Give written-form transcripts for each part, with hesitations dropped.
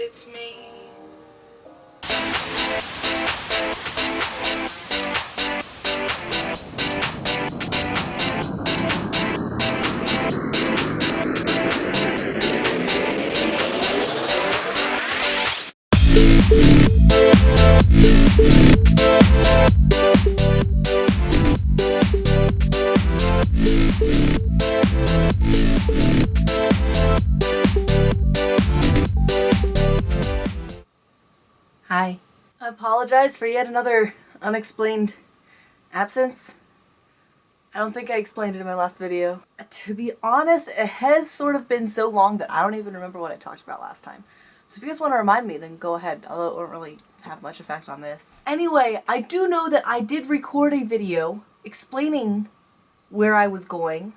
it's me. Hi. I apologize for yet another unexplained absence. I don't think I explained it in my last video. To be honest, it has sort of been so long that I don't even remember what I talked about last time. So if you guys want to remind me, then go ahead, although it won't really have much effect on this. Anyway, I do know that I did record a video explaining where I was going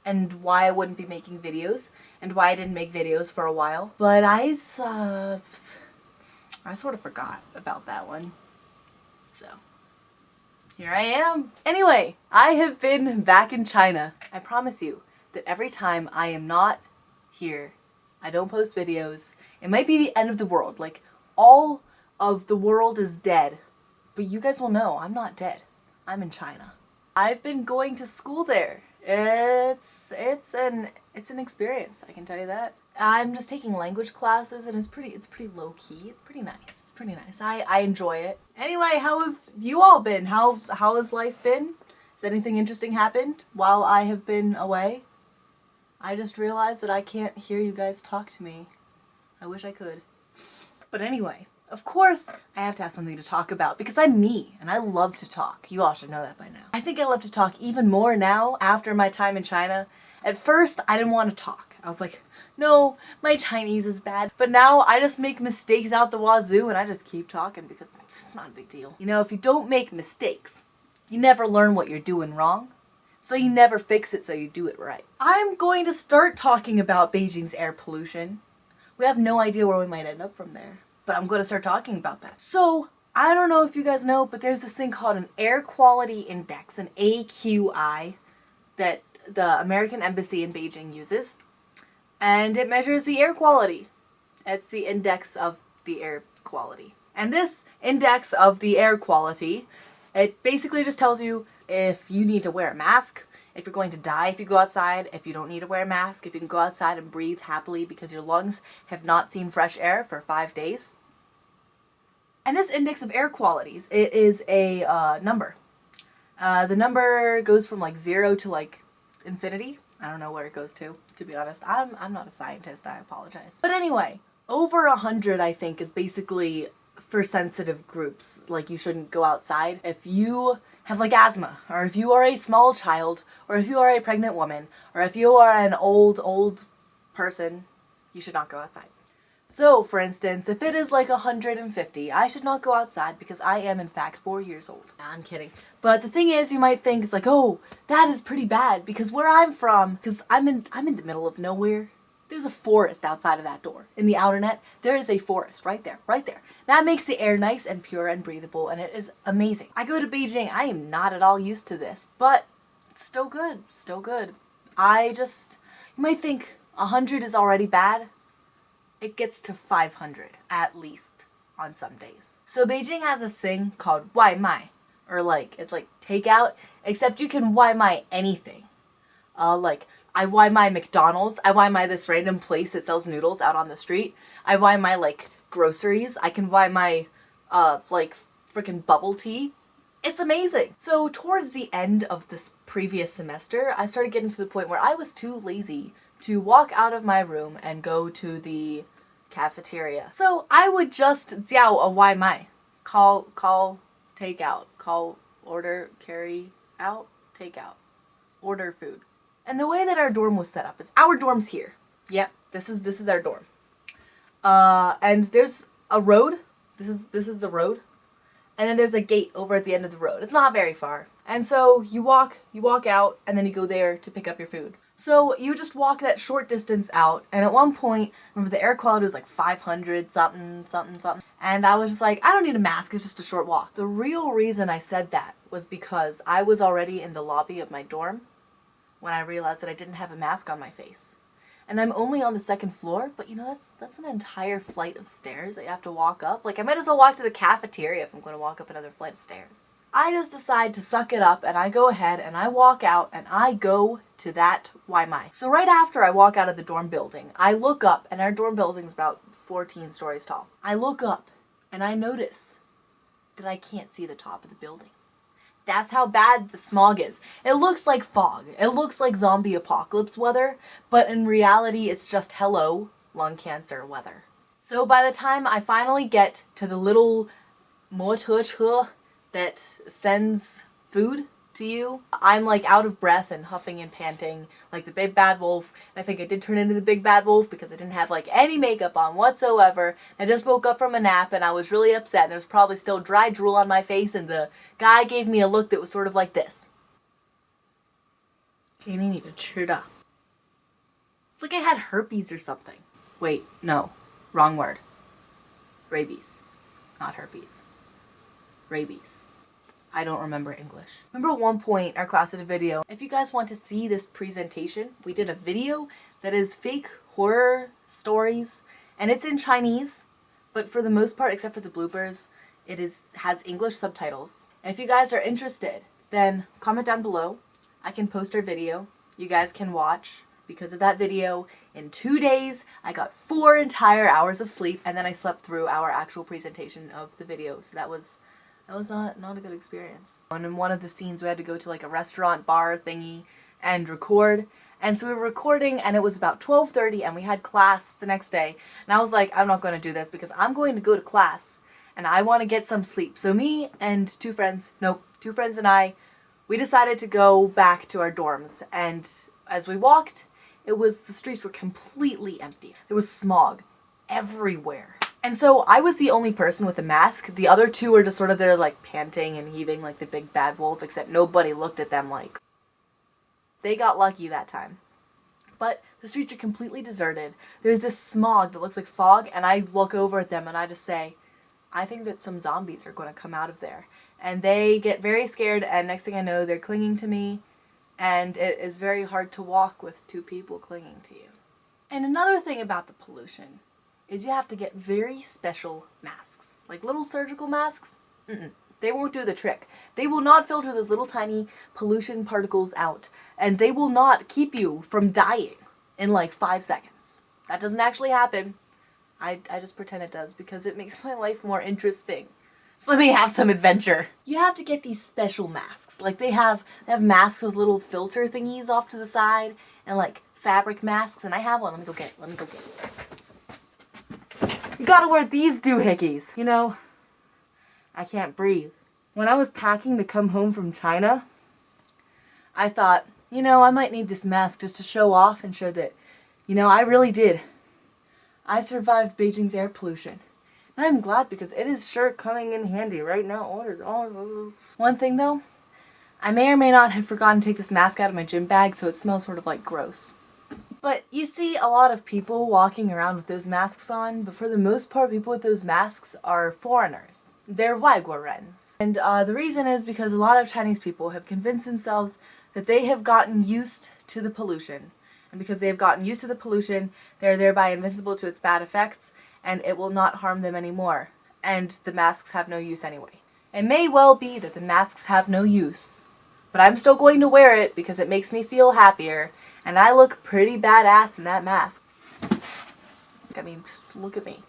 and why I wouldn't be making videos and why I didn't make videos for a while. But I sort of forgot about that one. So, here I am. Anyway, I have been back in China. I promise you that every time I am not here, I don't post videos, it might be the end of the world. Like, all of the world is dead. But you guys will know, I'm not dead. I'm in China. I've been going to school there. It's an experience, I can tell you that. I'm just taking language classes and it's pretty low key. It's pretty nice. It's pretty nice. I enjoy it. Anyway, how have you all been? How has life been? Has anything interesting happened while I have been away? I just realized that I can't hear you guys talk to me. I wish I could. But anyway, of course I have to have something to talk about because I'm me and I love to talk. You all should know that by now. I think I love to talk even more now after my time in China. At first, I didn't want to talk. I was like, no, my Chinese is bad. But now I just make mistakes out the wazoo and I just keep talking because it's not a big deal. You know, if you don't make mistakes, you never learn what you're doing wrong. So you never fix it so you do it right. I'm going to start talking about Beijing's air pollution. We have no idea where we might end up from there. But I'm going to start talking about that. So, I don't know if you guys know, but there's this thing called an Air Quality Index, an AQI, that the American Embassy in Beijing uses. And it measures the air quality. It's the index of the air quality. And this index of the air quality, it basically just tells you if you need to wear a mask, if you're going to die if you go outside, if you don't need to wear a mask, if you can go outside and breathe happily because your lungs have not seen fresh air for 5 days. And this index of air qualities, it is a number. The number goes from like 0 to like infinity. I don't know where it goes to be honest. I'm not a scientist, I apologize. But anyway, over 100 I think is basically for sensitive groups. Like you shouldn't go outside. If you have like asthma, or if you are a small child, or if you are a pregnant woman, or if you are an old person, you should not go outside. So, for instance, if it is like 150, I should not go outside because I am in fact 4 years old. Nah, I'm kidding. But the thing is, you might think it's like, oh, that is pretty bad because where I'm from, because I'm in the middle of nowhere. There's a forest outside of that door. In the outer net, there is a forest right there, right there. That makes the air nice and pure and breathable, and it is amazing. I go to Beijing, I am not at all used to this, but it's still good, still good. You might think 100 is already bad. It gets to 500, at least, on some days. So Beijing has this thing called 外卖, or like, it's like takeout, except you can 外卖 anything. Like, I my McDonald's, I my this random place that sells noodles out on the street, I my like groceries, I can my like freaking bubble tea. It's amazing. So towards the end of this previous semester, I started getting to the point where I was too lazy to walk out of my room and go to the cafeteria. So I would just 叫a 外卖, call takeout, call order carry out takeout, order food. And the way that our dorm was set up is our dorm's here. Yep, this is our dorm. And there's a road. This is the road. And then there's a gate over at the end of the road. It's not very far. And so you walk out, and then you go there to pick up your food. So you just walk that short distance out, and at one point, remember the air quality was like 500 something. And I was just like, I don't need a mask, it's just a short walk. The real reason I said that was because I was already in the lobby of my dorm when I realized that I didn't have a mask on my face. and I'm only on the second floor, but you know, that's an entire flight of stairs that you have to walk up. Like, I might as well walk to the cafeteria if I'm going to walk up another flight of stairs. I just decide to suck it up, and I go ahead and I walk out and I go to that Waimai. So right after I walk out of the dorm building, I look up, and our dorm building is about 14 stories tall. I look up and I notice that I can't see the top of the building. That's how bad the smog is. It looks like fog. It looks like zombie apocalypse weather, but in reality it's just hello, lung cancer weather. So by the time I finally get to the little motor that sends food to you, I'm like out of breath and huffing and panting like the big bad wolf. And I think I did turn into the big bad wolf because I didn't have like any makeup on whatsoever. I just woke up from a nap and I was really upset. There was probably still dry drool on my face, and the guy gave me a look that was sort of like this. It's like I had herpes or something. Wait, no. Wrong word. Rabies. Not herpes. Rabies. I don't remember English. Remember at one point our class did a video. If you guys want to see this presentation, we did a video that is fake horror stories, and it's in Chinese, but for the most part, except for the bloopers, it has English subtitles. And if you guys are interested, then comment down below. I can post our video. You guys can watch. Because of that video, in 2 days, I got 4 entire hours of sleep, and then I slept through our actual presentation of the video. So that was not a good experience. And in one of the scenes, we had to go to like a restaurant bar thingy and record. And so we were recording, and it was about 12:30, and we had class the next day. And I was like, I'm not going to do this because I'm going to go to class, and I want to get some sleep. So me and two friends and I, we decided to go back to our dorms. And as we walked, the streets were completely empty. There was smog everywhere. And so I was the only person with a mask. The other two were just sort of there like panting and heaving like the big bad wolf, except nobody looked at them like. They got lucky that time. But the streets are completely deserted. There's this smog that looks like fog, and I look over at them and I just say, I think that some zombies are going to come out of there. And they get very scared, and next thing I know, they're clinging to me, and it is very hard to walk with 2 people clinging to you. And another thing about the pollution is you have to get very special masks. Like little surgical masks, they won't do the trick. They will not filter those little tiny pollution particles out, and they will not keep you from dying in like 5 seconds. That doesn't actually happen. I just pretend it does because it makes my life more interesting. So let me have some adventure. You have to get these special masks. Like they have masks with little filter thingies off to the side, and like fabric masks, and I have one. Let me go get it. You gotta wear these doohickeys. You know, I can't breathe. When I was packing to come home from China, I thought, you know, I might need this mask just to show off and show that, you know, I really did. I survived Beijing's air pollution. And I'm glad because it is sure coming in handy right now. One thing though, I may or may not have forgotten to take this mask out of my gym bag, so it smells sort of like gross. But you see a lot of people walking around with those masks on, but for the most part, people with those masks are foreigners. They're 外国人. And the reason is because a lot of Chinese people have convinced themselves that they have gotten used to the pollution. And because they have gotten used to the pollution, they're thereby invincible to its bad effects, and it will not harm them anymore. And the masks have no use anyway. It may well be that the masks have no use, but I'm still going to wear it because it makes me feel happier, and I look pretty badass in that mask. I mean, just look at me.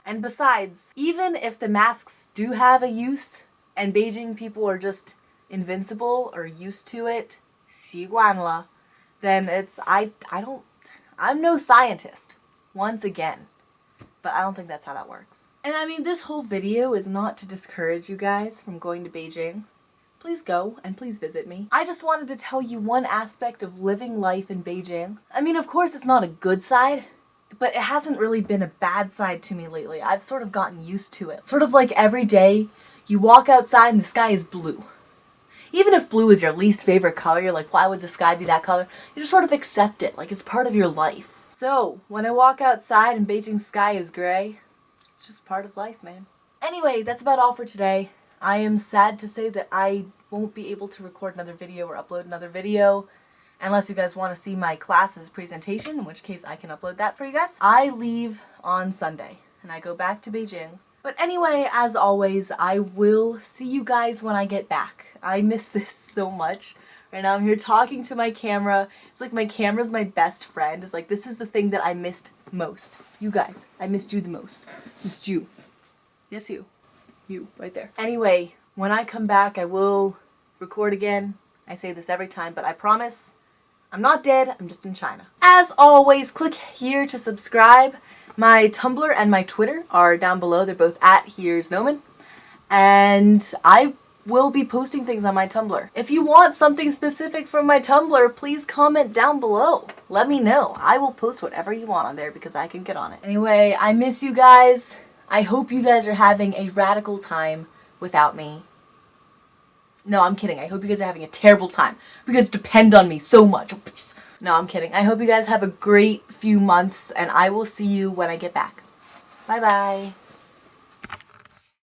And besides, even if the masks do have a use, and Beijing people are just invincible or used to it, 习惯了, then I'm no scientist, once again. But I don't think that's how that works. And I mean, this whole video is not to discourage you guys from going to Beijing. Please go, and please visit me. I just wanted to tell you one aspect of living life in Beijing. I mean, of course it's not a good side, but it hasn't really been a bad side to me lately. I've sort of gotten used to it. Sort of like every day, you walk outside and the sky is blue. Even if blue is your least favorite color, you're like, why would the sky be that color? You just sort of accept it, like it's part of your life. So, when I walk outside and Beijing's sky is gray, it's just part of life, man. Anyway, that's about all for today. I am sad to say that I won't be able to record another video or upload another video unless you guys want to see my class's presentation, in which case I can upload that for you guys. I leave on Sunday and I go back to Beijing. But anyway, as always, I will see you guys when I get back. I miss this so much. Right now I'm here talking to my camera. It's like my camera's my best friend. It's like this is the thing that I missed most. You guys, I missed you the most. Missed you. Yes, you. You, right there. Anyway, when I come back, I will record again. I say this every time, but I promise I'm not dead, I'm just in China. As always, click here to subscribe. My Tumblr and my Twitter are down below. They're both at Here's Noman. And I will be posting things on my Tumblr. If you want something specific from my Tumblr, please comment down below. Let me know. I will post whatever you want on there because I can get on it. Anyway, I miss you guys. I hope you guys are having a radical time without me. No, I'm kidding. I hope you guys are having a terrible time. You guys depend on me so much. Oh, please. No, I'm kidding. I hope you guys have a great few months, and I will see you when I get back. Bye-bye.